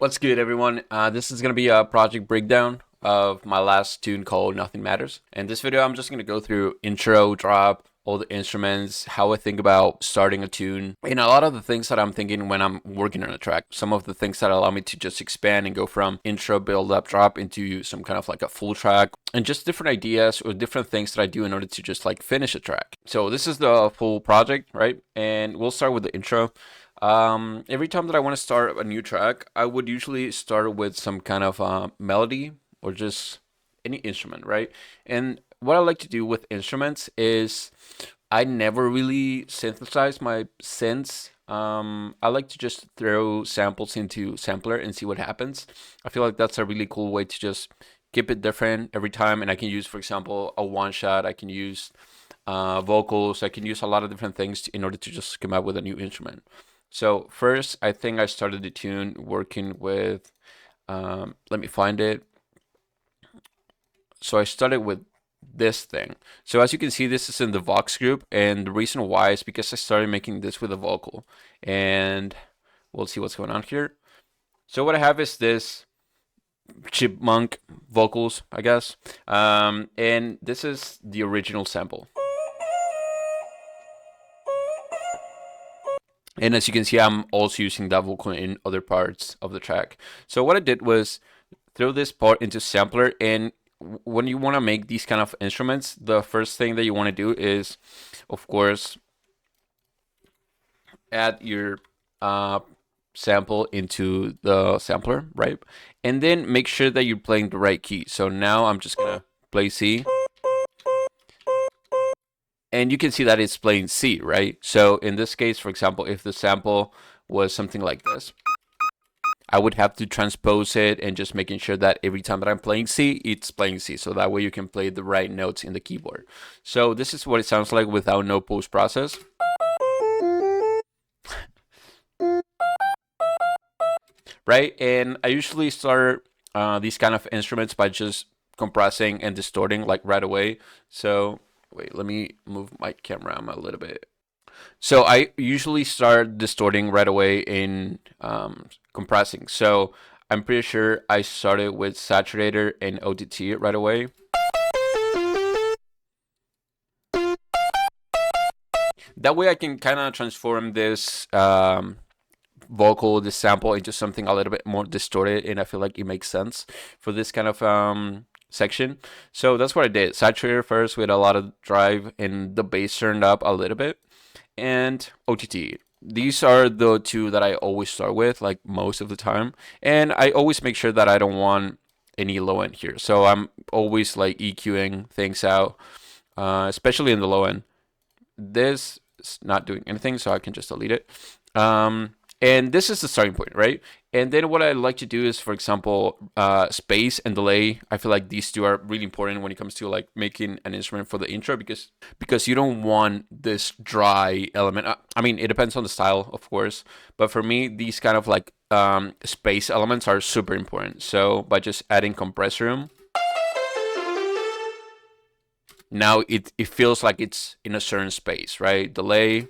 What's good, everyone? This is going to be a project breakdown of my last tune called Nothing Matters. In this video, I'm just going to go through intro, drop, all the instruments, how I think about starting a tune, and a lot of the things that I'm thinking when I'm working on a track. Some of the things that allow me to just expand and go from intro, build up, drop into some kind of like a full track, and just different ideas or different things that I do in order to just like finish a track. So this is the full project, right? And we'll start with the intro. Every time that I want to start a new track, I would usually start with some kind of melody or just any instrument, right? And what I like to do with instruments is I never really synthesize my synths. I like to just throw samples into sampler and see what happens. I feel like that's a really cool way to just keep it different every time. And I can use, for example, a one shot. I can use vocals. I can use a lot of different things in order to just come up with a new instrument. So first, I think I started the tune working with, let me find it. So I started with this thing. So as you can see, this is in the Vox group, and the reason why is because I started making this with a vocal, and we'll see what's going on here. So what I have is this chipmunk vocals, I guess, and this is the original sample. And as you can see, I'm also using that vocal in other parts of the track. So what I did was throw this part into sampler, and when you want to make these kind of instruments, the first thing that you want to do is, of course, add your sample into the sampler, right? And then make sure that you're playing the right key. So now I'm just gonna play C. And you can see that it's playing C, right? So in this case, for example, if the sample was something like this, I would have to transpose it and just making sure that every time that I'm playing C, it's playing C. So that way you can play the right notes in the keyboard. So this is what it sounds like without no post process. Right? And I usually start these kind of instruments by just compressing and distorting like right away. So wait, let me move my camera a little bit. So I usually start distorting right away in compressing. So I'm pretty sure I started with saturator and OTT right away. That way I can kind of transform this vocal, this sample into something a little bit more distorted, and I feel like it makes sense for this kind of section. So that's what I did. Saturator first with a lot of drive and the bass turned up a little bit, and OTT. These are the two that I always start with, like most of the time, and I always make sure that I don't want any low end here. So I'm always like EQing things out, especially in the low end. This is not doing anything, so I can just delete it. And this is the starting point, right? And then what I like to do is, for example, space and delay. I feel like these two are really important when it comes to like making an instrument for the intro, because you don't want this dry element. I mean, it depends on the style, of course, but for me, these kind of like space elements are super important. So by just adding compressor room, now it feels like it's in a certain space, right? Delay.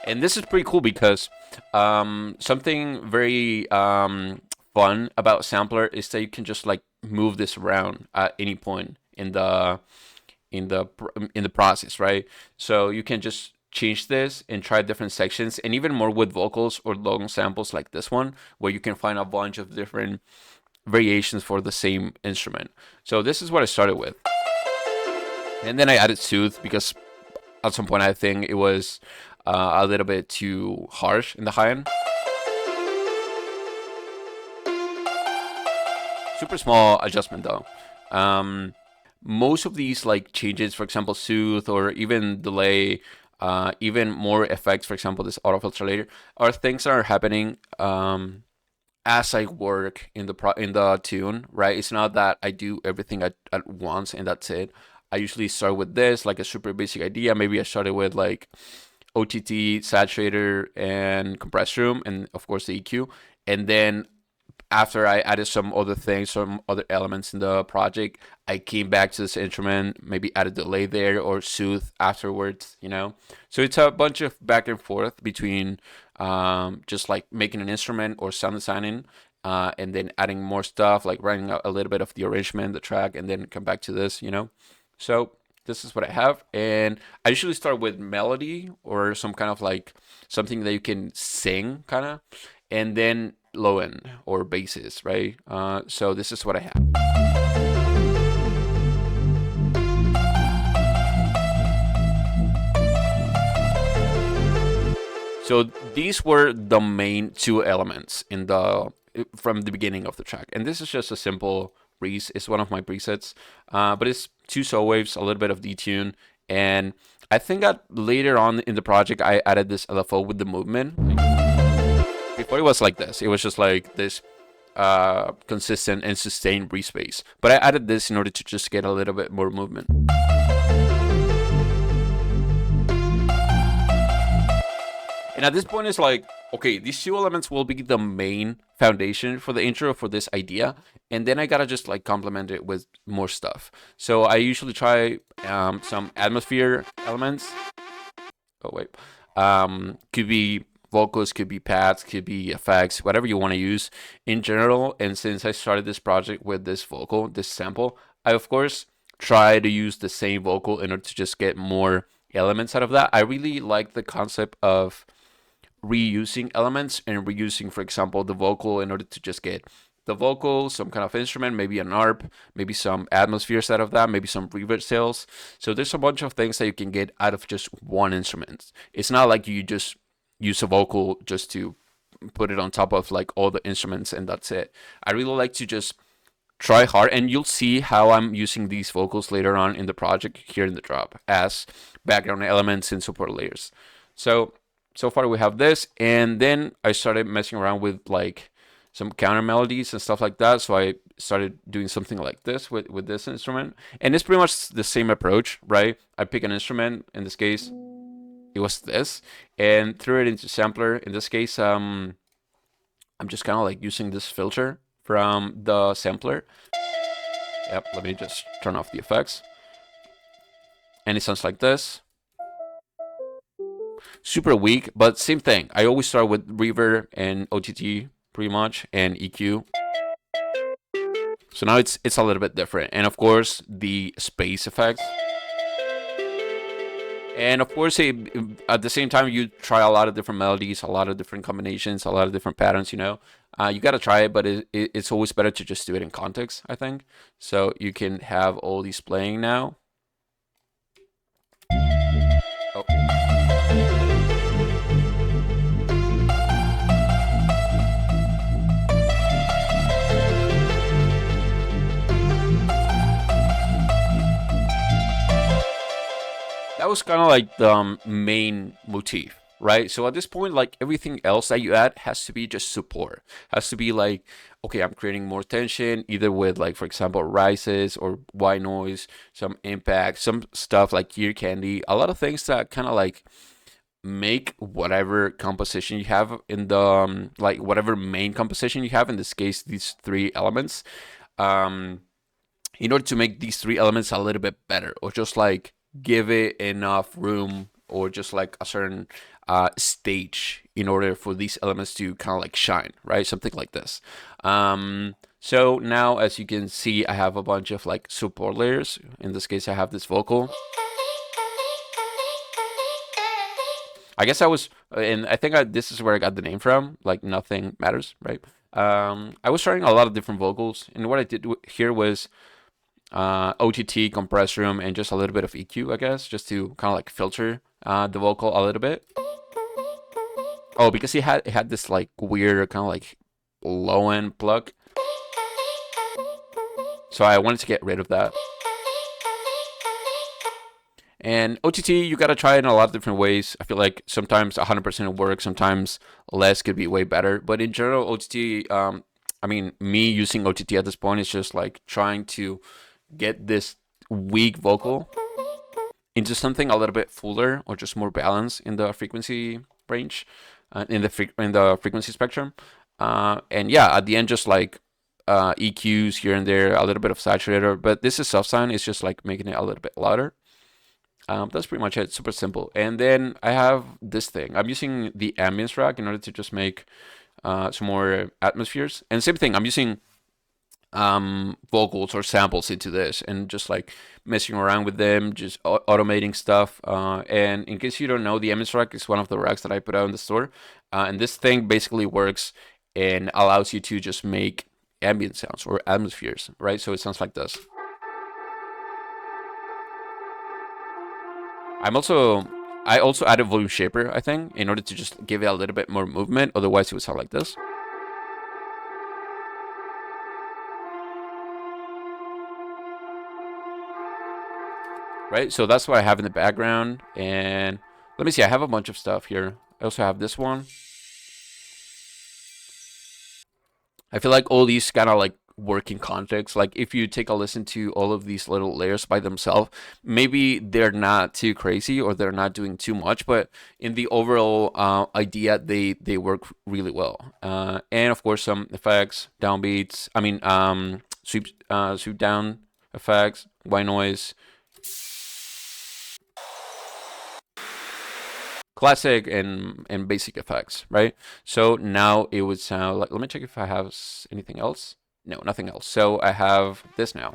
And this is pretty cool because something very fun about sampler is that you can just like move this around at any point in the process, right? So you can just change this and try different sections, and even more with vocals or long samples like this one, where you can find a bunch of different variations for the same instrument. So this is what I started with, and then I added soothe because at some point I think it was a little bit too harsh in the high end. Super small adjustment though. Most of these like changes, for example, soothe or even delay, even more effects, for example, this auto filter later, are things that are happening as I work in the tune, right? It's not that I do everything at once and that's it. I usually start with this, like a super basic idea. Maybe I started with like OTT, saturator, and compressor room, and of course the EQ. And then after I added some other things, some other elements in the project, I came back to this instrument, maybe added delay there or soothe afterwards, you know? So it's a bunch of back and forth between just like making an instrument or sound designing, and then adding more stuff, like writing a little bit of the arrangement, the track, and then come back to this, you know? So this is what I have. And I usually start with melody or some kind of like something that you can sing, kind of, and then low end or basses, right? So this is what I have. So these were the main two elements in the from the beginning of the track, and this is just a simple breeze. It's one of my presets, but it's two saw waves, a little bit of detune, and I think that later on in the project I added this LFO with the movement. Before it was like this, it was just like this consistent and sustained breeze space, but I added this in order to just get a little bit more movement. And at this point, it's like, okay, these two elements will be the main foundation for the intro for this idea. And then I gotta just like complement it with more stuff. So I usually try some atmosphere elements. Oh, wait. Could be vocals, could be pads, could be effects, whatever you want to use in general. And since I started this project with this vocal, this sample, I, of course, try to use the same vocal in order to just get more elements out of that. I really like the concept of reusing elements and reusing, for example, the vocal in order to just get the vocal, some kind of instrument, maybe an ARP, maybe some atmospheres out of that, maybe some reverb tails. So there's a bunch of things that you can get out of just one instrument. It's not like you just use a vocal just to put it on top of like all the instruments and that's it. I really like to just try hard, and you'll see how I'm using these vocals later on in the project here in the drop as background elements and support layers. So far we have this, and then I started messing around with like some counter melodies and stuff like that. So I started doing something like this with this instrument, and it's pretty much the same approach, right? I pick an instrument. In this case, it was this, and threw it into sampler. In this case, I'm just kind of like using this filter from the sampler. Yep, let me just turn off the effects, and it sounds like this. Super weak, but same thing. I always start with reverb and OTT pretty much, and EQ. So now it's a little bit different, and of course the space effects. And of course, at the same time, you try a lot of different melodies, a lot of different combinations, a lot of different patterns. You know, you gotta try it, but it's always better to just do it in context, I think. So you can have all these playing now. Oh. That was kind of like the main motif, right? So at this point, like everything else that you add has to be just support. Has to be like, okay, I'm creating more tension, either with like, for example, rises or white noise, some impact, some stuff like ear candy, a lot of things that kind of like make whatever composition you have in the like whatever main composition you have, in this case these three elements, in order to make these three elements a little bit better, or just like give it enough room, or just like a certain stage in order for these elements to kind of like shine, right? Something like this. So now, as you can see, I have a bunch of like support layers. In this case, I have this vocal. I guess I was, and I think this is where I got the name from, like Nothing Matters, right? I was trying a lot of different vocals, and what I did here was OTT, compress room, and just a little bit of EQ, I guess, just to kind of like filter the vocal a little bit. Oh, because it had this like weird kind of like low end plug, so I wanted to get rid of that. And OTT, you gotta try it in a lot of different ways. I feel like sometimes 100% will work, sometimes less could be way better. But in general, OTT, I mean, me using OTT at this point is just like trying to get this weak vocal into something a little bit fuller, or just more balanced in the frequency range, in the frequency spectrum. And yeah, at the end, just like EQs here and there, a little bit of saturator, but this is soft sound. It's just like making it a little bit louder. That's pretty much it. Super simple. And then I have this thing. I'm using the ambience rack in order to just make some more atmospheres. And same thing, I'm using vocals or samples into this and just like messing around with them, just automating stuff. And in case you don't know, the ambience rack is one of the racks that I put out in the store. And this thing basically works and allows you to just make ambient sounds or atmospheres, right? So it sounds like this. I also added volume shaper, I think, in order to just give it a little bit more movement. Otherwise, it would sound like this. Right, so that's what I have in the background. And let me see, I have a bunch of stuff here. I also have this one. I feel like all these kind of like work in context. Like if you take a listen to all of these little layers by themselves, maybe they're not too crazy or they're not doing too much, but in the overall idea, they work really well. And of course, some effects, downbeats. I mean, sweep down effects, white noise. Classic and basic effects, right? So now it would sound like, let me check if I have anything else. No, nothing else. So I have this now.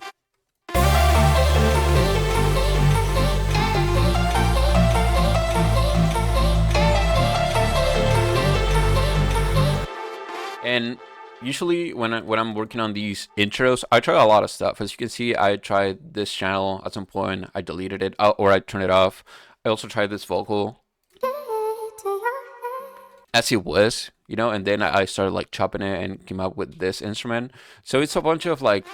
And usually when I'm working on these intros, I try a lot of stuff. As you can see, I tried this channel at some point. I deleted it or I turned it off. I also tried this vocal as it was, you know, and then I started like chopping it and came up with this instrument. So it's a bunch of like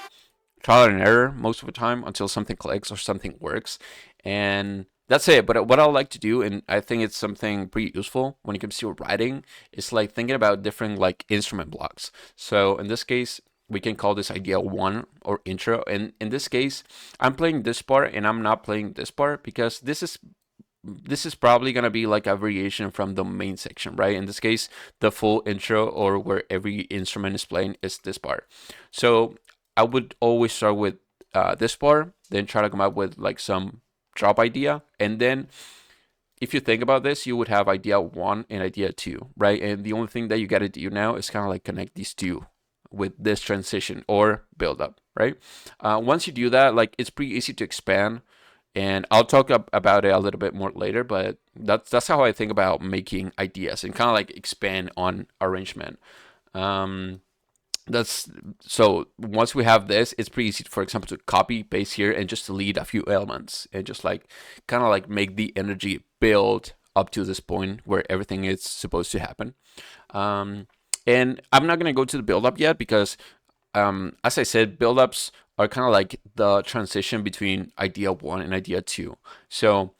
trial and error most of the time until something clicks or something works. And that's it. But what I like to do, and I think it's something pretty useful when it comes to writing, is like thinking about different like instrument blocks. So in this case, we can call this idea 1 or intro. And in this case, I'm playing this part and I'm not playing this part because this is probably going to be like a variation from the main section, right? In this case, the full intro or where every instrument is playing is this part. So I would always start with this part, then try to come up with like some drop idea. And then if you think about this, you would have idea 1 and idea 2, right? And the only thing that you got to do now is kind of like connect these two with this transition or build up, right? Once you do that, like it's pretty easy to expand. And I'll talk about it a little bit more later, but that's how I think about making ideas and kind of like expand on arrangement. That's so once we have this, it's pretty easy, for example, to copy paste here and just delete a few elements and just like kind of like make the energy build up to this point where everything is supposed to happen. And I'm not gonna go to the build up yet because as I said, build-ups are kind of like the transition between idea 1 and idea 2. So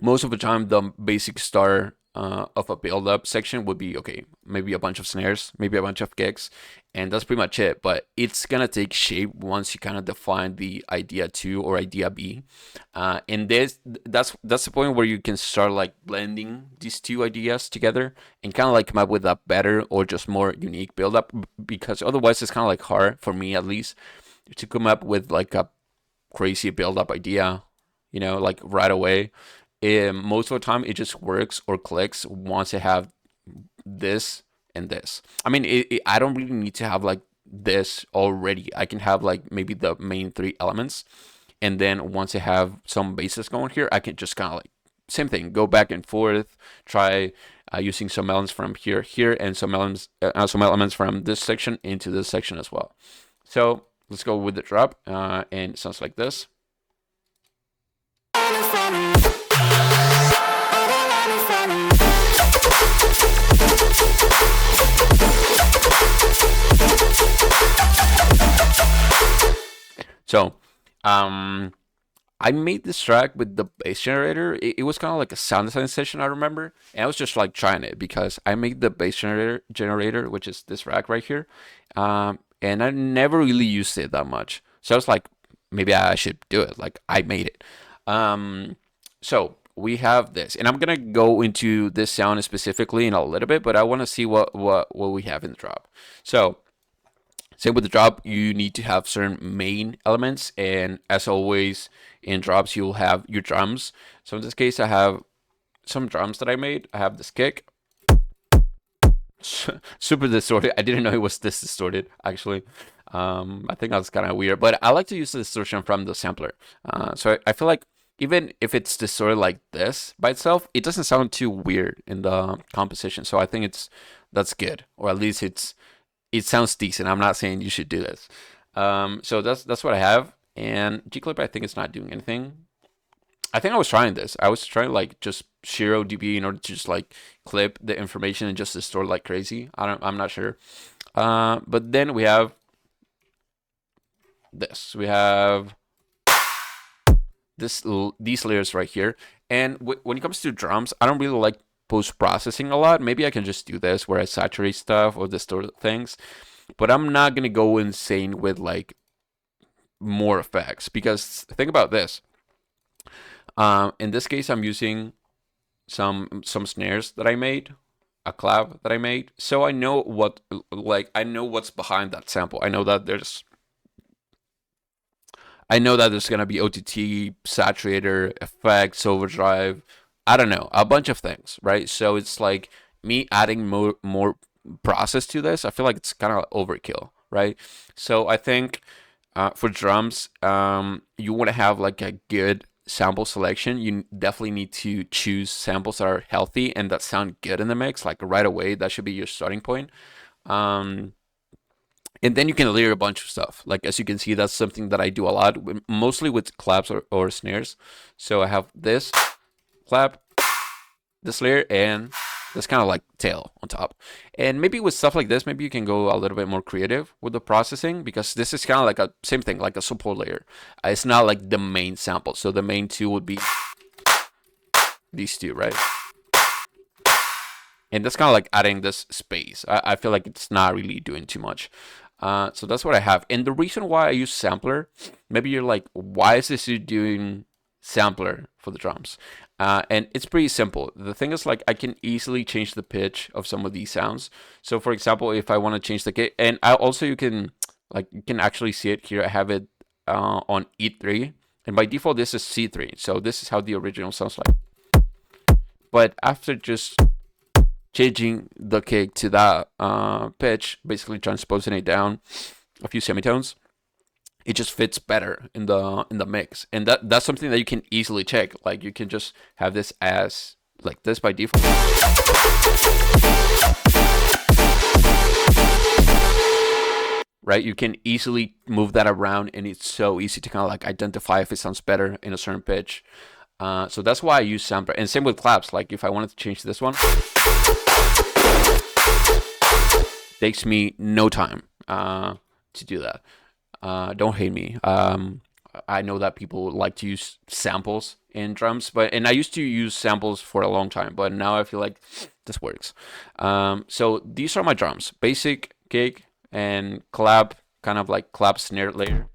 most of the time, the basic start of a build-up section would be, okay, maybe a bunch of snares, maybe a bunch of kicks, and that's pretty much it. But it's gonna take shape once you kind of define the idea 2 or idea B. And that's the point where you can start like blending these two ideas together and kind of like come up with a better or just more unique build-up, because otherwise it's kind of like hard for me at least to come up with like a crazy build-up idea, you know, like right away. Most of the time it just works or clicks once I have this and this. I mean, I don't really need to have like this already. I can have like maybe the main 3 elements, and then once I have some bases going here, I can just kind of like same thing, go back and forth, try using some elements from here, and some elements from this section into this section as well. So let's go with the drop, and it sounds like this. So, I made this track with the bass generator. It was kind of like a sound design session, I remember, and I was just like trying it because I made the bass generator, which is this rack right here, and I never really used it that much. So I was like, maybe I should do it. Like I made it. So we have this, and I'm gonna go into this sound specifically in a little bit, but I want to see what we have in the drop. So same with the drop, you need to have certain main elements, and as always in drops, you'll have your drums. So in this case, I have some drums that I made. I have this kick, super distorted. I didn't know it was this distorted, actually. I think that's kind of weird, but I like to use the distortion from the sampler. So I feel like even if it's distorted like this by itself, it doesn't sound too weird in the composition. So I think that's good, or at least it sounds decent. I'm not saying you should do this. So that's what I have. And G-Clip, I think it's not doing anything. I think I was trying this. I was trying like just 0 dB in order to just like clip the information and just distort like crazy. I'm not sure. But then we have this. We have these layers right here. And when it comes to drums, I don't really like post-processing a lot. Maybe I can just do this where I saturate stuff or distort things. But I'm not gonna go insane with like more effects, because think about this. In this case, I'm using some snares that I made, a clap that I made, so I know what's behind that sample. I know that there's gonna be OTT, saturator, effects, overdrive, I don't know, a bunch of things, right? So it's like me adding more process to this. I feel like it's kind of overkill, right? So I think for drums, you want to have like a good sample selection. You definitely need to choose samples that are healthy and that sound good in the mix, like right away. That should be your starting point. And then you can layer a bunch of stuff. Like, as you can see, that's something that I do a lot, mostly with claps or snares. So I have this clap, this layer, and this kind of like tail on top. And maybe with stuff like this, maybe you can go a little bit more creative with the processing, because this is kind of like a same thing, like a support layer. It's not like the main sample. So the main two would be these two, right? And that's kind of like adding this space. I feel like it's not really doing too much. So that's what I have. And the reason why I use sampler, maybe you're like, why is this doing sampler for the drums? And it's pretty simple. The thing is, like, I can easily change the pitch of some of these sounds. So for example, if I want to change the kick, and you can actually see it here. I have it on E3, and by default this is C3. So this is how the original sounds like. But after just changing the kick to that pitch, basically transposing it down a few semitones, it just fits better in the mix. And that's something that you can easily check. Like, you can just have this as like this by default, right? You can easily move that around, and it's so easy to kind of like identify if it sounds better in a certain pitch. So that's why I use sampler. And same with claps. Like, if I wanted to change this one, takes me no time to do that. Don't hate me. I know that people like to use samples in drums, and I used to use samples for a long time, but now I feel like this works. So these are my drums: basic, kick, and clap, kind of like clap snare layer.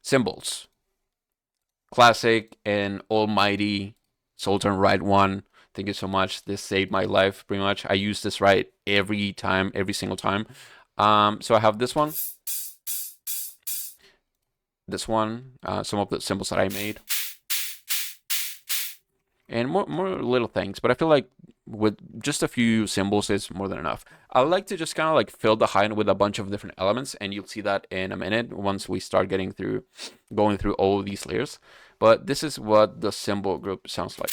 Cymbals: classic and almighty Sultan Right 1. Thank you so much. This saved my life, pretty much. I use this right every single time. So I have this one, some of the cymbals that I made, and more little things. But I feel like with just a few cymbals is more than enough. I like to just kind of like fill the high with a bunch of different elements, and you'll see that in a minute once we start going through all of these layers. But this is what the cymbal group sounds like.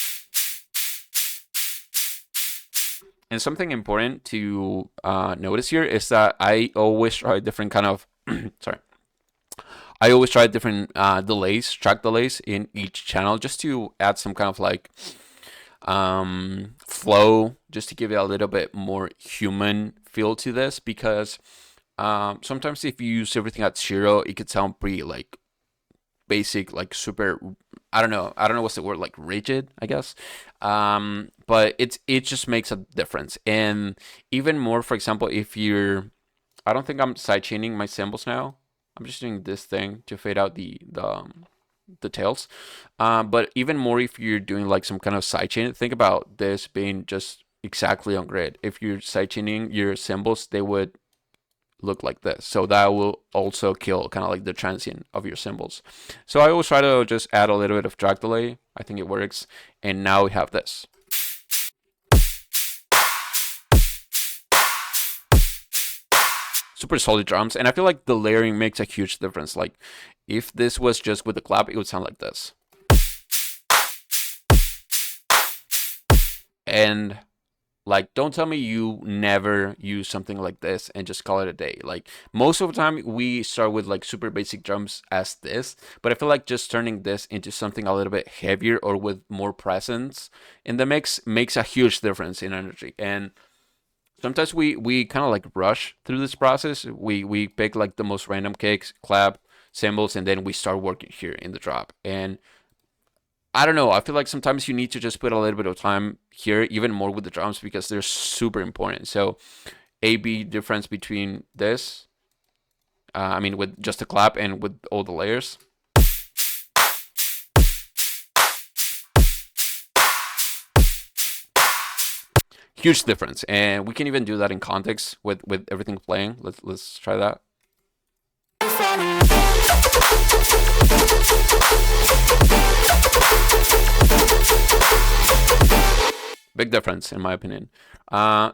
And something important to notice here is that I always try different kind of I always try different delays, track delays in each channel, just to add some kind of like flow, just to give it a little bit more human feel to this. Because sometimes if you use everything at 0, it could sound pretty like basic, like super, I don't know what's the word, like rigid, I guess. But it just makes a difference. And even more, for example, if I don't think I'm sidechaining my cymbals now. I'm just doing this thing to fade out the details. But even more if you're doing like some kind of sidechain, think about this being just exactly on grid. If you're sidechaining your cymbals, they would look like this. So that will also kill kind of like the transient of your cymbals. So I always try to just add a little bit of drag delay. I think it works. And now we have this. Super solid drums. And I feel like the layering makes a huge difference. Like if this was just with the clap, it would sound like this. And like, don't tell me you never use something like this and just call it a day. Like most of the time we start with like super basic drums as this, but I feel like just turning this into something a little bit heavier or with more presence in the mix makes a huge difference in energy. And sometimes we kind of like rush through this process. We pick like the most random kicks, clap, cymbals, and then we start working here in the drop. And I don't know. I feel like sometimes you need to just put a little bit of time here, even more with the drums, because they're super important. So A-B difference between this, I mean, with just a clap and with all the layers. Huge difference. And we can even do that in context with everything playing. Let's try that. Big difference in my opinion.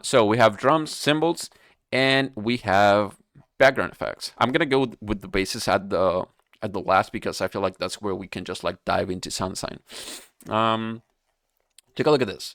So we have drums, cymbals, and we have background effects. I'm gonna go with the basses at the last because I feel like that's where we can just like dive into sound design. Take a look at this.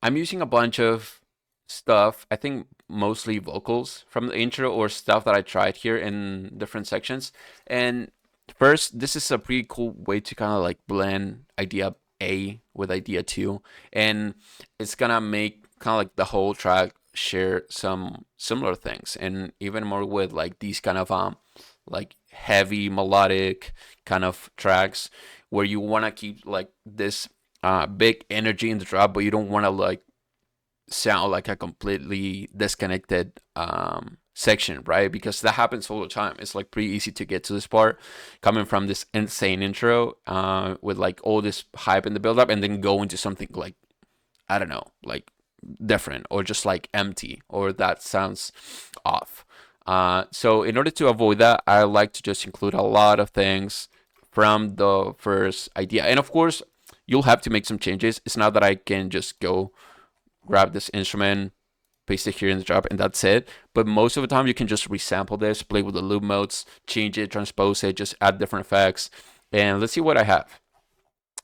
I'm using a bunch of stuff, I think mostly vocals from the intro or stuff that I tried here in different sections. And first, this is a pretty cool way to kind of like blend idea A with idea 2, and it's gonna make kind of like the whole track share some similar things, and even more with like these kind of like heavy melodic kind of tracks where you want to keep like this big energy in the drop, but you don't want to like sound like a completely disconnected section, right? Because that happens all the time. It's like pretty easy to get to this part coming from this insane intro with like all this hype in the build up, and then go into something like, I don't know, like different or just like empty, or that sounds off. So in order to avoid that, I like to just include a lot of things from the first idea. And of course, you'll have to make some changes. It's not that I can just go grab this instrument, paste it here in the drop, and that's it. But most of the time, you can just resample this, play with the loop modes, change it, transpose it, just add different effects. And let's see what I have.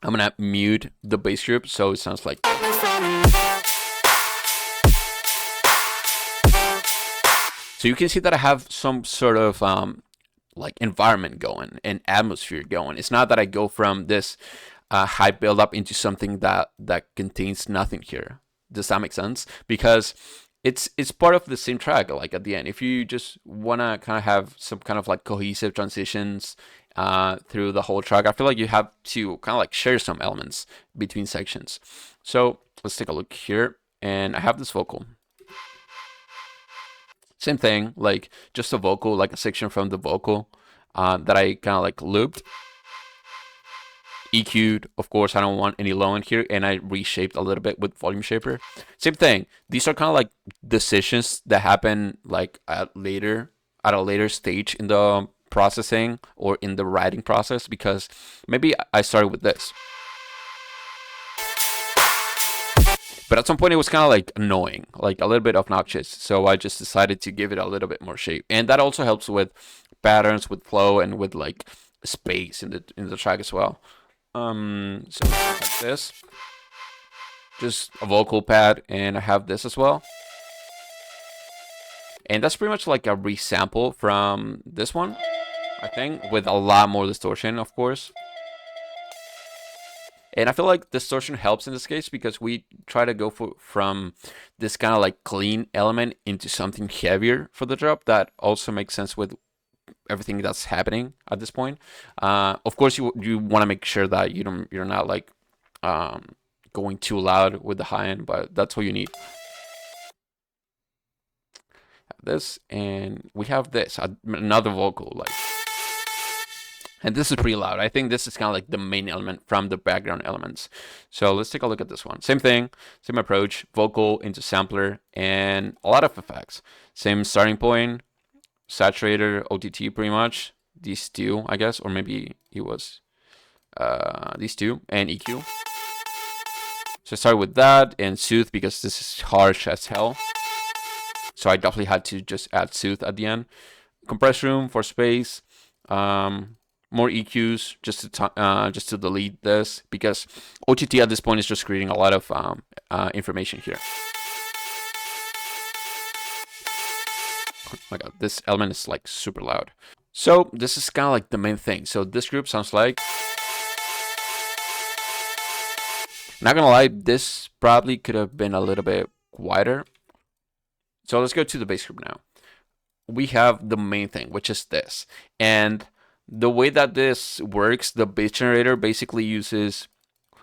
I'm gonna mute the bass group so it sounds like. So you can see that I have some sort of like environment going and atmosphere going. It's not that I go from this high build up into something that contains nothing here. Does that make sense? Because it's part of the same track. Like at the end, if you just wanna kind of have some kind of like cohesive transitions through the whole track, I feel like you have to kind of like share some elements between sections. So let's take a look here, and I have this vocal. Same thing, like just a vocal, like a section from the vocal that I kind of like looped. EQ'd, of course, I don't want any low in here, and I reshaped a little bit with volume shaper. Same thing. These are kind of like decisions that happen like at a later stage in the processing or in the writing process, because maybe I started with this, but at some point it was kind of like annoying, like a little bit obnoxious. So I just decided to give it a little bit more shape, and that also helps with patterns, with flow, and with like space in the track as well. So like this, just a vocal pad, and I have this as well. And that's pretty much like a resample from this one, I think, with a lot more distortion, of course. And I feel like distortion helps in this case because we try to go from this kind of like clean element into something heavier for the drop. That also makes sense with everything that's happening at this point. Of course, you want to make sure that you're not like going too loud with the high end, but that's what you need. Have this, and we have this, another vocal, like And this is pretty loud. I think this is kind of like the main element from the background elements. So let's take a look at this one. Same thing, same approach, vocal into sampler, and a lot of effects. Same starting point, saturator, OTT pretty much. These two, I guess, or maybe it was these two, and EQ. So I started with that, and soothe because this is harsh as hell. So I definitely had to just add soothe at the end. Compress room for space. More EQs just to delete this, because OTT at this point is just creating a lot of information here. Oh my god, this element is like super loud. So this is kind of like the main thing. So this group sounds like, not gonna lie, this probably could have been a little bit quieter. So let's go to the bass group now. We have the main thing, which is this. And the way that this works, the bass generator basically uses,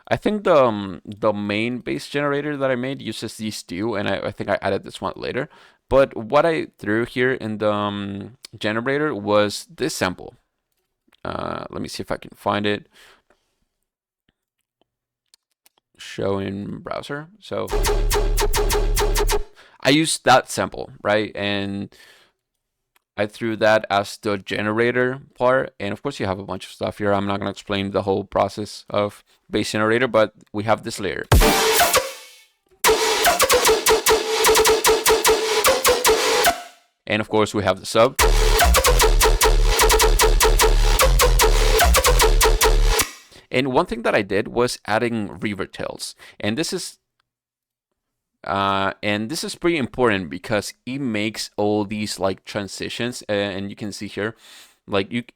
I think the main bass generator that I made uses these two, and I think I added this one later. But what I threw here in the generator was this sample. Let me see if I can find it. Show in browser. So I used that sample, right? And I threw that as the generator part, and of course you have a bunch of stuff here. I'm not going to explain the whole process of bass generator, but we have this layer. And of course we have the sub. And one thing that I did was adding reverb tails, and this is pretty important because it makes all these like transitions, and you can see here, like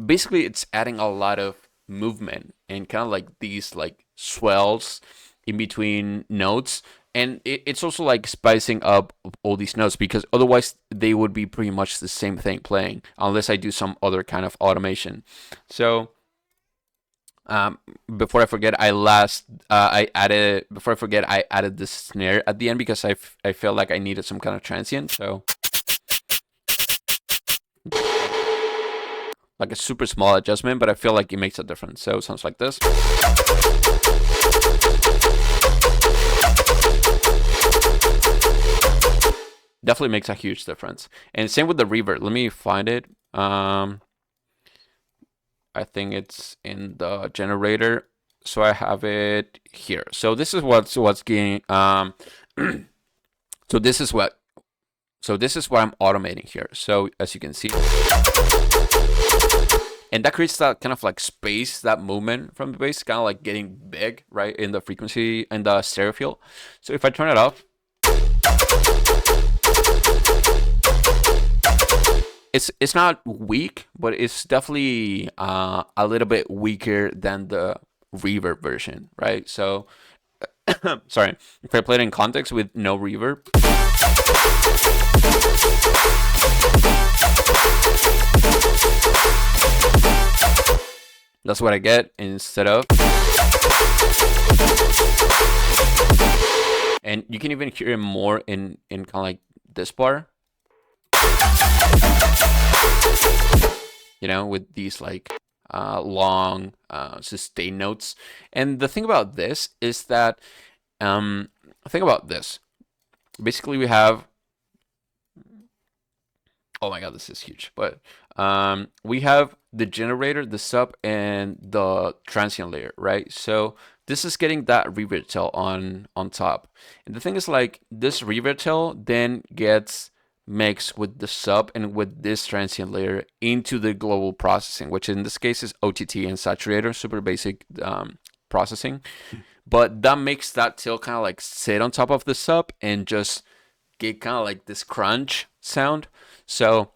basically it's adding a lot of movement and kind of like these like swells in between notes, and it's also like spicing up all these notes, because otherwise they would be pretty much the same thing playing unless I do some other kind of automation. So before I forget, I added this snare at the end because I felt like I needed some kind of transient. So like a super small adjustment, but I feel like it makes a difference. So it sounds like this. Definitely makes a huge difference. And same with the reverb. Let me find it. I think it's in the generator, so I have it here. So this is what's getting so this is what I'm automating here. So as you can see, and that creates that kind of like space, that movement from the bass, kind of like getting big, right, in the frequency and the stereo field. So if I turn it off, it's not weak, but it's definitely a little bit weaker than the reverb version, right? So, sorry, if I play it in context with no reverb, that's what I get instead of. And you can even hear it more in kind of like this part. You know, with these like long sustained notes. And the thing about this is that think about this. Basically we have, oh my god, this is huge, but we have the generator, the sub, and the transient layer, right? So this is getting that reverb tail on top. And the thing is, like, this reverb tail then gets mixed with the sub and with this transient layer into the global processing, which in this case is OTT and saturator, super basic processing. But that makes that tail kind of like sit on top of the sub and just get kind of like this crunch sound. So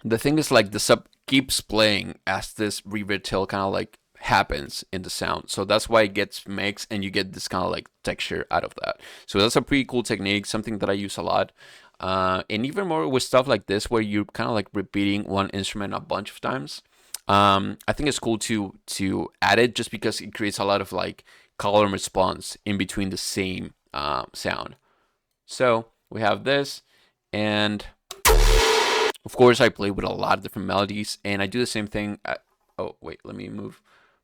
the thing is, like, the sub keeps playing as this reverb tail kind of like happens in the sound. So that's why it gets mixed and you get this kind of like texture out of that. So that's a pretty cool technique, something that I use a lot. And even more with stuff like this where you're kind of like repeating one instrument a bunch of times. I think it's cool to add it just because it creates a lot of like color and response in between the same sound. So we have this, and Of course, I play with a lot of different melodies, and I do the same thing. Oh, wait, let me move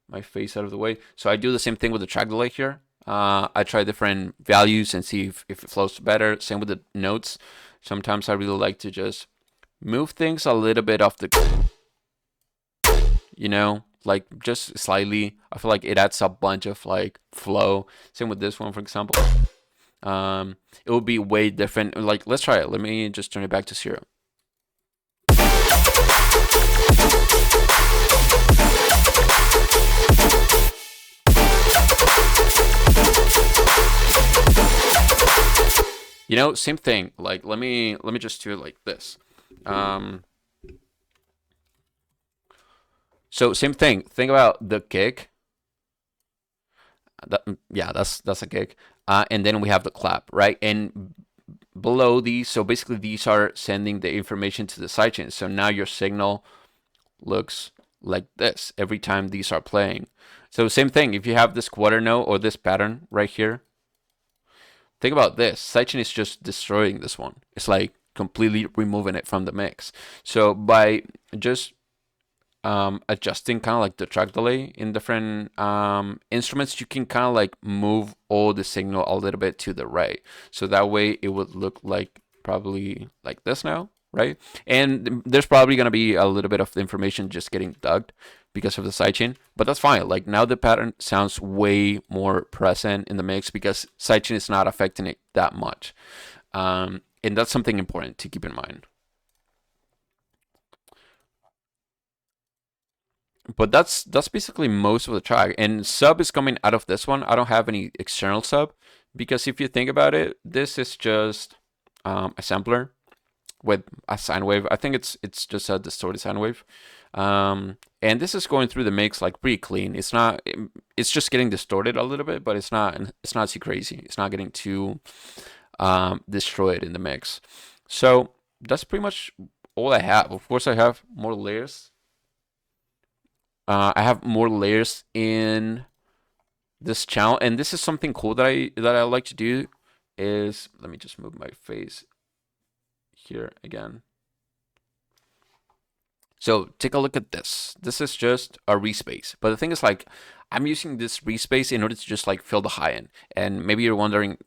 my face out of the way. So I do the same thing with the track delay here. I try different values and see if it flows better. Same with the notes. Sometimes I really like to just move things a little bit off the, like just slightly. I feel like it adds a bunch of like flow. Same with this one, for example. It would be way different. Like, let's try it. Let me just turn it back to 0. Same thing. Like, let me just do it like this. So same thing. Think about the kick. Yeah, that's a kick. And then we have the clap, right? And below these, so basically these are sending the information to the sidechain. So now your signal looks like this every time these are playing. So same thing. If you have this quarter note or this pattern right here, think about this. Sidechain is just destroying this one. It's like completely removing it from the mix. So by just adjusting kind of like the track delay in different instruments, you can kind of like move all the signal a little bit to the right. So that way it would look like probably like this now, right? And there's probably going to be a little bit of information just getting dugged because of the sidechain, but that's fine. Like now the pattern sounds way more present in the mix because sidechain is not affecting it that much. And that's something important to keep in mind. But that's basically most of the track. And sub is coming out of this one. I don't have any external sub because if you think about it, this is just a sampler with a sine wave. I think it's just a distorted sine wave. And this is going through the mix like pretty clean. It's just getting distorted a little bit, but it's not too crazy. It's not getting too destroyed in the mix. So that's pretty much all I have. Of course, I have more layers. I have more layers in this channel, and this is something cool that I like to do. Is let me just move my face here again. So take a look at this. This is just a respace, but the thing is, like, I'm using this respace in order to just like fill the high end, and maybe you're wondering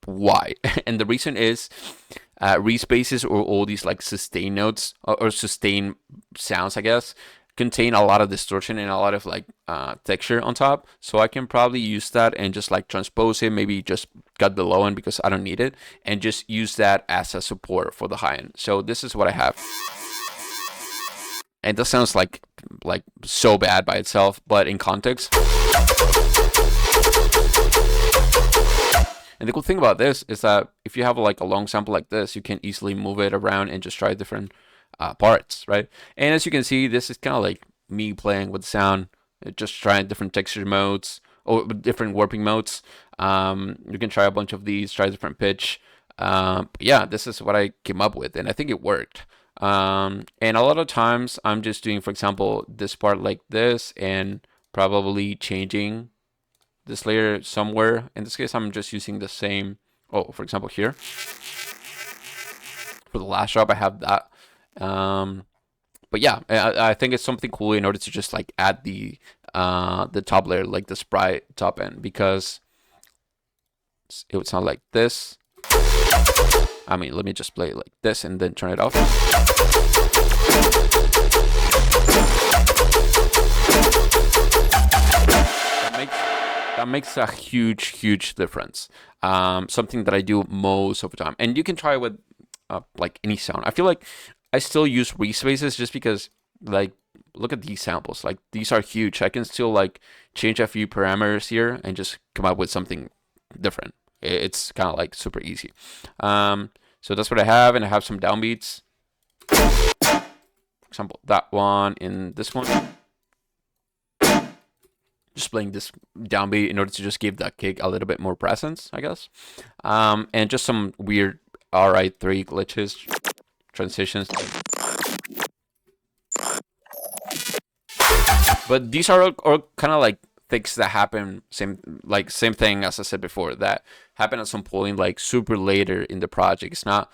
why. And the reason is respaces or all these like sustain notes or sustain sounds, I guess, contain a lot of distortion and a lot of like texture on top. So I can probably use that and just like transpose it, maybe just cut the low end because I don't need it, and just use that as a support for the high end. So this is what I have. And that sounds like so bad by itself, but in context. And the cool thing about this is that if you have like a long sample like this, you can easily move it around and just try different parts, right? And as you can see, this is kind of like me playing with sound, just trying different texture modes or different warping modes. You can try a bunch of these, try different pitch. Yeah, this is what I came up with, and I think it worked. And a lot of times I'm just doing, for example, this part like this and probably changing this layer somewhere. In this case, I'm just using the same. Oh, for example, here for the last drop, I have that. But yeah, I think it's something cool in order to just like add the top layer, like the sprite top end, because it would sound like this. I mean, let me just play it like this and then turn it off. That makes a huge difference. Something that I do most of the time, and you can try with like any sound. I feel like I still use respaces just because, like, look at these samples. Like, these are huge. I can still like change a few parameters here and just come up with something different. It's kind of like super easy. So that's what I have, and I have some downbeats. For example, that one in this one. Just playing this downbeat in order to just give that kick a little bit more presence, I guess. And just some weird RI3 glitches, transitions. But these are all kind of like things that happen, same thing as I said before, that happen at some point like super later in the project. It's not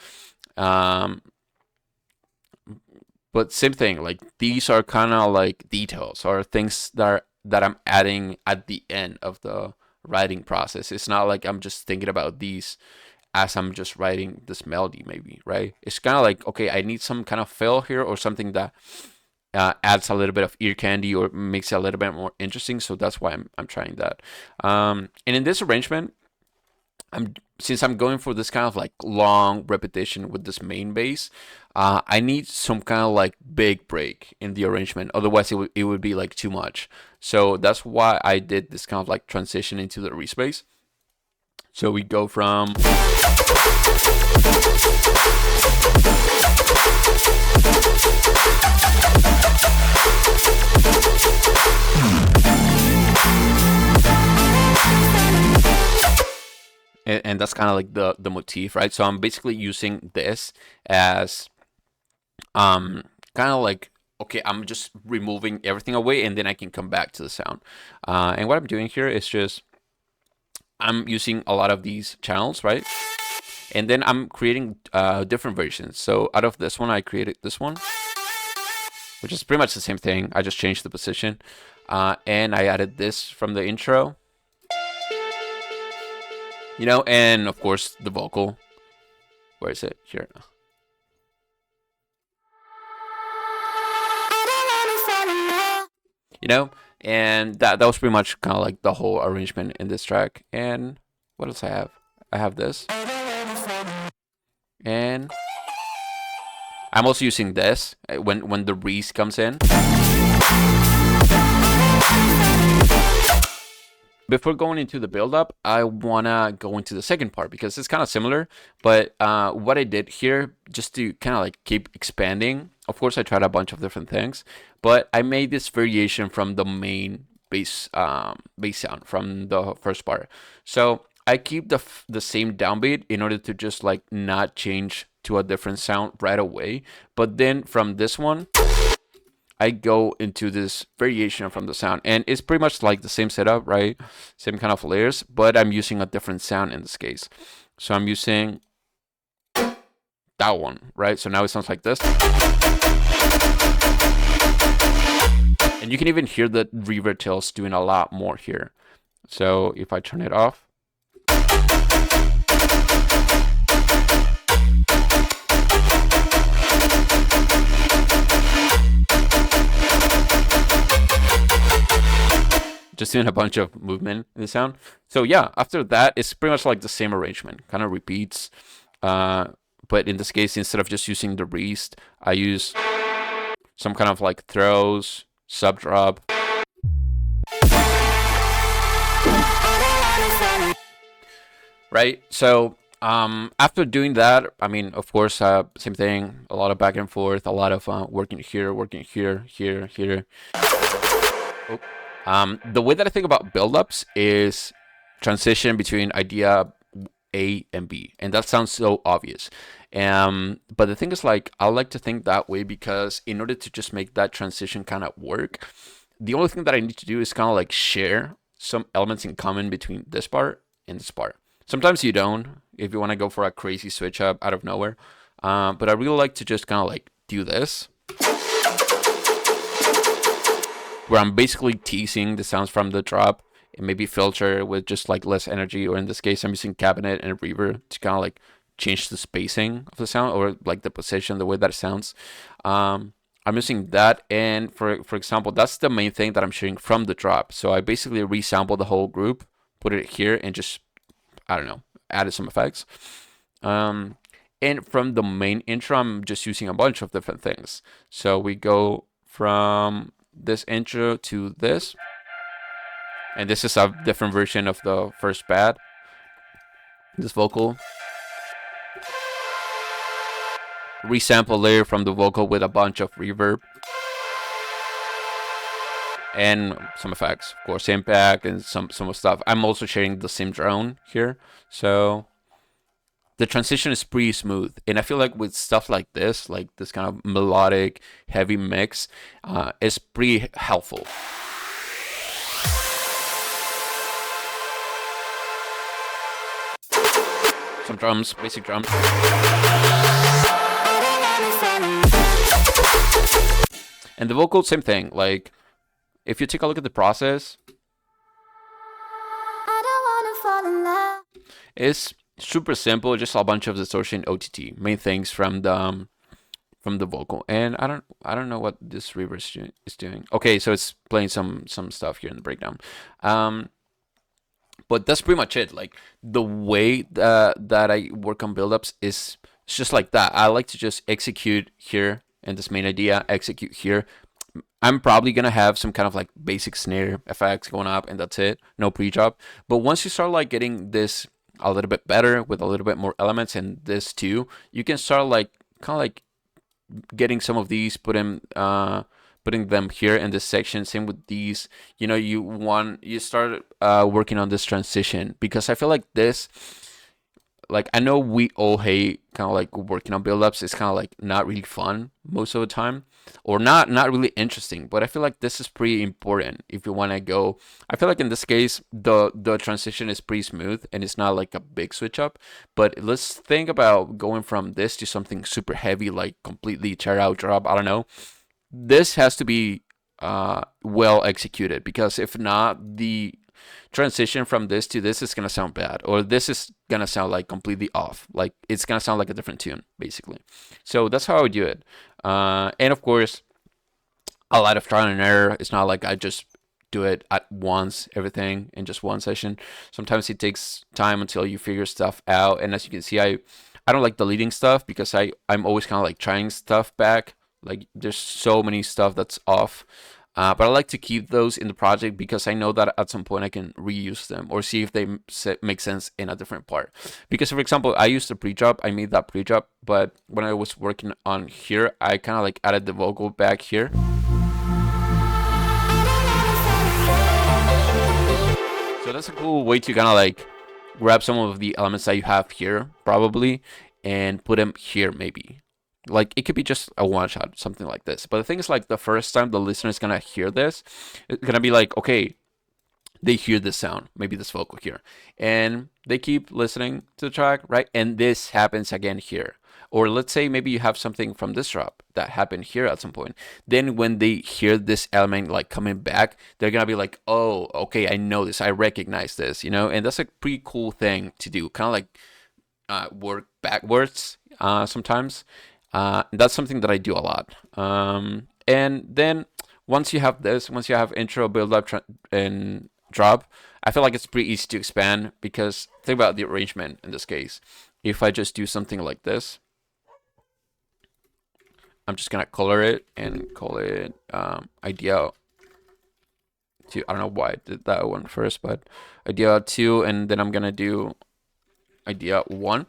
But same thing, like these are kind of like details or things that I'm adding at the end of the writing process. It's not like I'm just thinking about these as I'm just writing this melody, maybe, right? It's kind of like, okay, I need some kind of fill here or something that adds a little bit of ear candy or makes it a little bit more interesting. So that's why I'm trying that. And in this arrangement, since I'm going for this kind of like long repetition with this main bass, I need some kind of like big break in the arrangement. Otherwise, it would be like too much. So that's why I did this kind of like transition into the respace. So we go from and that's kind of like the motif, right? So I'm basically using this as kind of like, okay, I'm just removing everything away and then I can come back to the sound. And what I'm doing here is just I'm using a lot of these channels, right? And then I'm creating different versions. So out of this one, I created this one, which is pretty much the same thing. I just changed the position. And I added this from the intro. You know, and of course the vocal. Where is it? Here. You know, and that was pretty much kind of like the whole arrangement in this track. And what else I have? I have this. And I'm also using this when the breeze comes in. Before going into the build-up, I want to go into the second part because it's kind of similar. But what I did here, just to kind of like keep expanding, of course, I tried a bunch of different things. But I made this variation from the main bass sound from the first part. So I keep the same downbeat in order to just like not change to a different sound right away. But then from this one, I go into this variation from the sound, and it's pretty much like the same setup, right? Same kind of layers, but I'm using a different sound in this case. So I'm using that one, right? So now it sounds like this. And you can even hear the reverb tails doing a lot more here. So if I turn it off, just doing a bunch of movement in the sound. So yeah, after that, it's pretty much like the same arrangement, kind of repeats. But in this case, instead of just using the rest, I use some kind of like throws, sub drop. Right? So after doing that, I mean, of course, same thing, a lot of back and forth, a lot of working here, here. Oh. The way that I think about build-ups is transition between idea A and B, and that sounds so obvious. But the thing is, like, I like to think that way because in order to just make that transition kind of work, the only thing that I need to do is kind of like share some elements in common between this part and this part. Sometimes you don't, if you want to go for a crazy switch up out of nowhere. But I really like to just kind of like do this, where I'm basically teasing the sounds from the drop and maybe filter with just like less energy, or in this case, I'm using cabinet and reverb to kind of like change the spacing of the sound or like the position, the way that it sounds. I'm using that, and for example, that's the main thing that I'm sharing from the drop. So I basically resample the whole group, put it here, and just, I don't know, added some effects. And from the main intro, I'm just using a bunch of different things. So we go from this intro to this, and this is a different version of the first pad, this vocal, resample layer from the vocal with a bunch of reverb and some effects, of course, impact and some stuff. I'm also sharing the same drone here, so the transition is pretty smooth. And I feel like with stuff like this kind of melodic, heavy mix, is pretty helpful. Some drums, basic drums. And the vocal, same thing. Like, if you take a look at the process, it's super simple, just a bunch of distortion, OTT, main things from the vocal. And I don't know what this reverb is doing. Okay, so it's playing some stuff here in the breakdown. But that's pretty much it. Like, the way that I work on buildups is it's just like that. I like to just execute here and this main idea, execute here. I'm probably gonna have some kind of like basic snare effects going up, and that's it. No pre-drop. But once you start like getting this a little bit better with a little bit more elements, and this too, you can start like kind of like getting some of these, putting them here in this section. Same with these. You know, you start working on this transition, because I feel like this, like, I know we all hate kind of like working on buildups. It's kind of like not really fun most of the time, or not really interesting. But I feel like this is pretty important if you want to go. I feel like in this case, the transition is pretty smooth and it's not like a big switch up. But let's think about going from this to something super heavy, like completely tear out drop. I don't know. This has to be well executed, because if not, the transition from this to this is gonna sound bad, or this is gonna sound like completely off. Like, it's gonna sound like a different tune, basically. So that's how I would do it. And of course, a lot of trial and error. It's not like I just do it at once, everything in just one session. Sometimes it takes time until you figure stuff out. And as you can see, I don't like deleting stuff, because I'm always kind of like trying stuff back. Like, there's so many stuff that's off. But I like to keep those in the project, because I know that at some point I can reuse them or see if they make sense in a different part. Because, for example, I used a pre-drop, I made that pre-drop, but when I was working on here, I kind of like added the vocal back here. So that's a cool way to kind of like grab some of the elements that you have here, probably, and put them here, maybe. Like, it could be just a one shot, something like this. But the thing is, like, the first time the listener is gonna hear this, it's gonna be like, okay, they hear this sound, maybe this vocal here, and they keep listening to the track, right? And this happens again here. Or let's say maybe you have something from this drop that happened here at some point. Then when they hear this element like coming back, they're gonna be like, oh, okay, I know this, I recognize this, you know? And that's a pretty cool thing to do, kind of like work backwards sometimes. That's something that I do a lot. And then once you have this, once you have intro, build up, and drop, I feel like it's pretty easy to expand, because think about the arrangement in this case. If I just do something like this, I'm just gonna color it and call it idea 2. I don't know why I did that one first, but idea 2, and then I'm gonna do idea 1.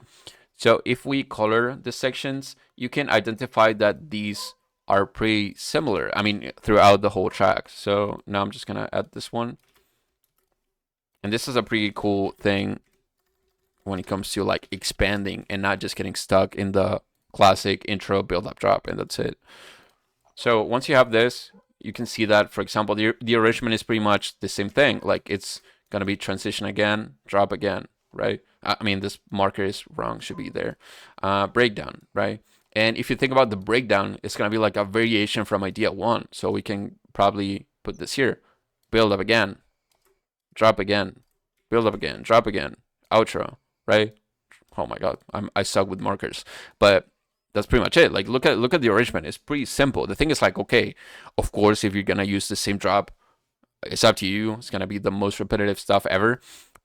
So if we color the sections, you can identify that these are pretty similar, I mean, throughout the whole track. So now I'm just gonna add this one. And this is a pretty cool thing when it comes to like expanding and not just getting stuck in the classic intro, build up, drop, and that's it. So once you have this, you can see that, for example, the arrangement is pretty much the same thing. Like, it's gonna be transition again, drop again, right? I mean, this marker is wrong, should be there. Breakdown, right? And if you think about the breakdown, it's gonna be like a variation from idea 1. So we can probably put this here. Build up again, drop again, build up again, drop again, outro, right? Oh my god, I suck with markers. But that's pretty much it. Like, look at the arrangement. It's pretty simple. The thing is, like, okay, of course, if you're gonna use the same drop, it's up to you. It's gonna be the most repetitive stuff ever.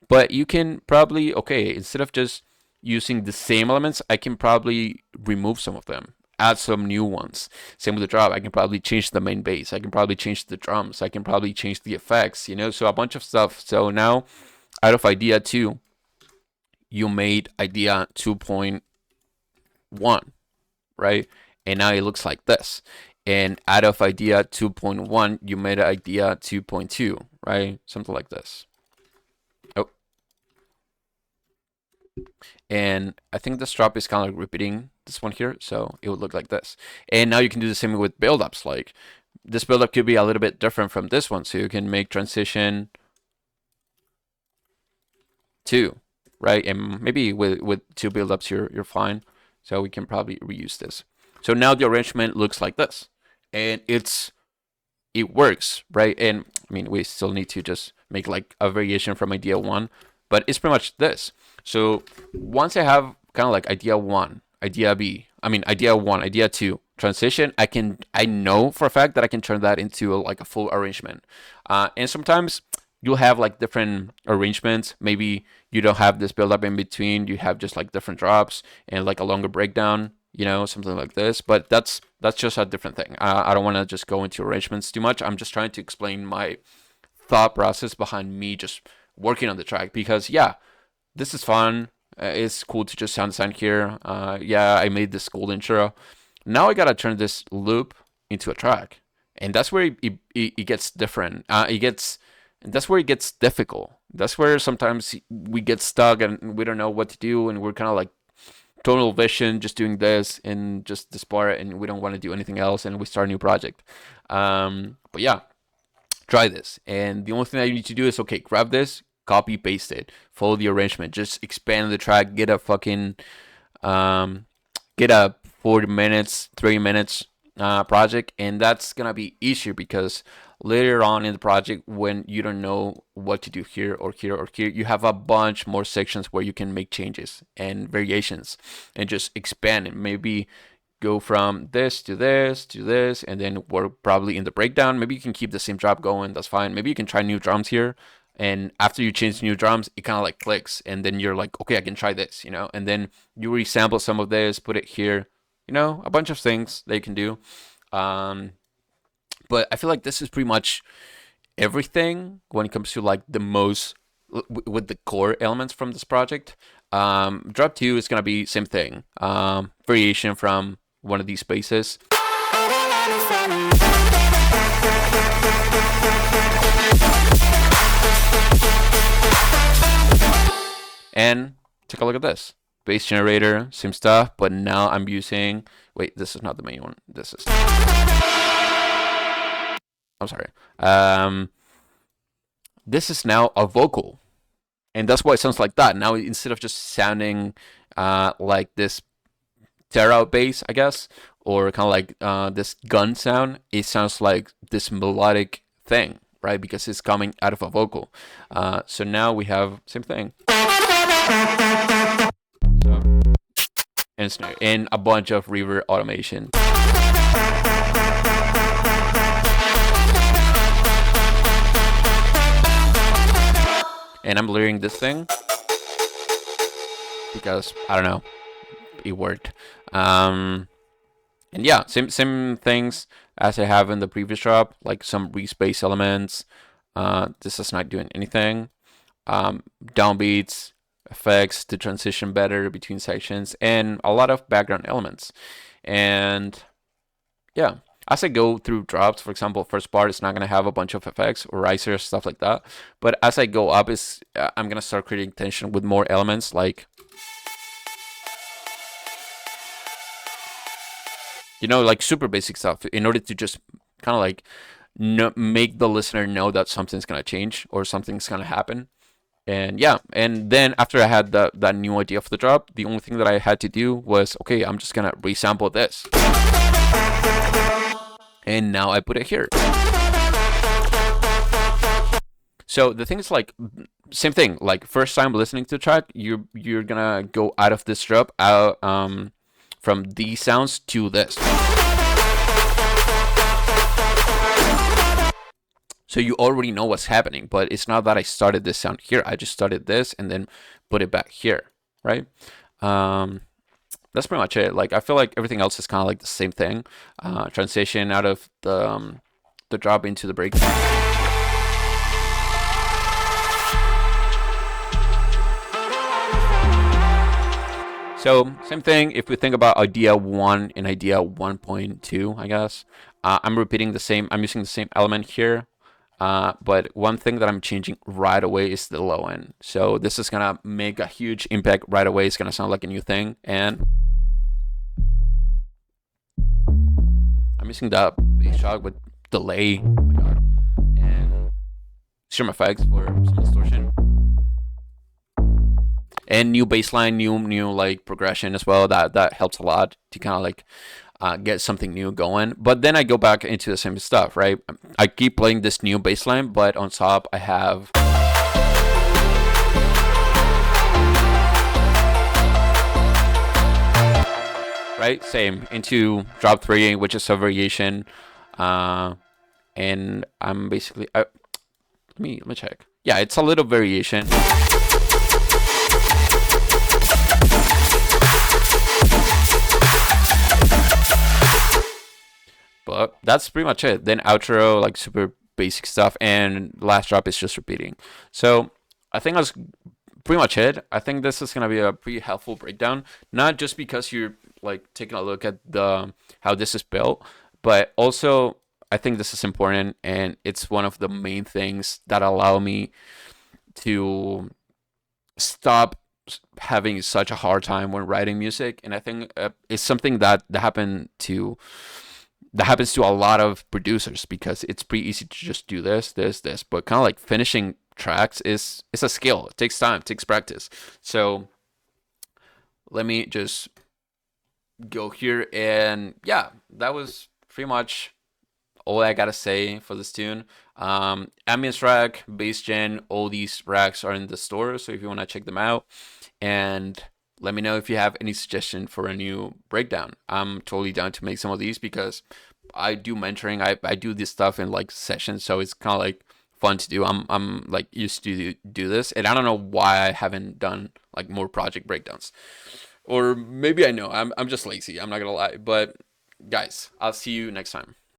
But you can probably, okay, instead of just using the same elements, I can probably remove some of them, add some new ones. Same with the drop. I can probably change the main bass. I can probably change the drums. I can probably change the effects, you know, so a bunch of stuff. So now, out of idea 2, you made idea 2.1, right? And now it looks like this. And out of idea 2.1, you made idea 2.2, right? Something like this. Oh. And I think this drop is kind of like repeating this one here, so it would look like this. And now you can do the same with buildups. Like, this buildup could be a little bit different from this one, so you can make transition 2, right? And maybe with 2 buildups, you're fine. So we can probably reuse this. So now the arrangement looks like this. and it works, right? And I mean, we still need to just make like a variation from idea one, but it's pretty much this. So once I have kind of like idea one, idea B, I mean idea one, idea two, transition, I know for a fact that I can turn that into like a full arrangement. And sometimes you'll have like different arrangements. Maybe you don't have this build up in between. You have just like different drops and like a longer breakdown, something like this. But that's just a different thing. I don't want to just go into arrangements too much. I'm just trying to explain my thought process behind me just working on the track, because yeah, this is fun. It's cool to just sound design here. Yeah, I made this cool intro. Now I gotta turn this loop into a track, and that's where it gets different. That's where it gets difficult. That's where sometimes we get stuck and we don't know what to do, and we're kind of like tunnel vision, just doing this and just this part, and we don't want to do anything else, and we start a new project. But yeah, try this, and the only thing that you need to do is, okay, grab this, copy paste it, follow the arrangement, just expand the track, get a 40 minutes, 30 minutes project, and that's gonna be easier, because later on in the project, when you don't know what to do here or here or here, you have a bunch more sections where you can make changes and variations and just expand it. Maybe go from this to this to this, and then we're probably in the breakdown. Maybe you can keep the same drop going, that's fine. Maybe you can try new drums here, and after you change new drums, it kind of like clicks, and then you're like, okay, I can try this, and then you resample some of this, put it here, a bunch of things they can do. But I feel like this is pretty much everything when it comes to like the most with the core elements from this project. Drop 2 is gonna be same thing, variation from one of these spaces. And take a look at this. Bass generator, same stuff, but now I'm using, wait, this is not the main one. This is, I'm sorry. This is now a vocal, and that's why it sounds like that. Now, instead of just sounding like this tear out bass, I guess, or kind of like this gun sound, it sounds like this melodic thing, right? Because it's coming out of a vocal. So now we have same thing. So, and snare, and a bunch of reverb automation. And I'm layering this thing because I don't know, it worked. And yeah, same things as I have in the previous drop, like some re-space elements. This is not doing anything. Downbeats, effects to transition better between sections, and a lot of background elements. And yeah, as I go through drops, for example, first part is not going to have a bunch of effects or risers, stuff like that. But as I go up, I'm going to start creating tension with more elements, like, like super basic stuff, in order to just kind of like make the listener know that something's going to change or something's going to happen. And yeah, and then after I had that new idea for the drop, the only thing that I had to do was, okay, I'm just going to resample this. And now I put it here. So the thing is, like, same thing. Like, first time listening to the track, you're gonna go out of this drop, out from these sounds to this. So you already know what's happening, but it's not that I started this sound here. I just started this and then put it back here, right? That's pretty much it. Like, I feel like everything else is kind of like the same thing. Transition out of the drop into the breakdown. So same thing. If we think about idea 1 and idea 1.2, I guess I'm repeating the same. I'm using the same element here. But one thing that I'm changing right away is the low end. So this is gonna make a huge impact right away. It's gonna sound like a new thing, and I'm using the bass shock with delay. Oh my god, and strum effects for some distortion, and new bass line, new like progression as well. That helps a lot to kind of like get something new going. But then I go back into the same stuff, right? I keep playing this new bass line, but on top I have right, same into drop 3, which is a variation, and I'm basically let me check. Yeah, it's a little variation. But that's pretty much it. Then outro, like super basic stuff, and last drop is just repeating. So I think that's pretty much it. I think this is gonna be a pretty helpful breakdown, not just because you're like taking a look at the how this is built, but also I think this is important, and it's one of the main things that allow me to stop having such a hard time when writing music. And I think it's something that happens to a lot of producers, because it's pretty easy to just do this, but kind of like finishing tracks is a skill. It takes time, it takes practice. So let me just go here, and yeah, that was pretty much all I gotta say for this tune. Ambience rack, bass gen, all these racks are in the store, so if you want to check them out, and let me know if you have any suggestion for a new breakdown. I'm totally down to make some of these, because I do mentoring. I do this stuff in like sessions, so it's kind of like fun to do. I'm like used to do this, and I don't know why I haven't done like more project breakdowns, or maybe I know. I'm just lazy. I'm not gonna lie. But guys, I'll see you next time.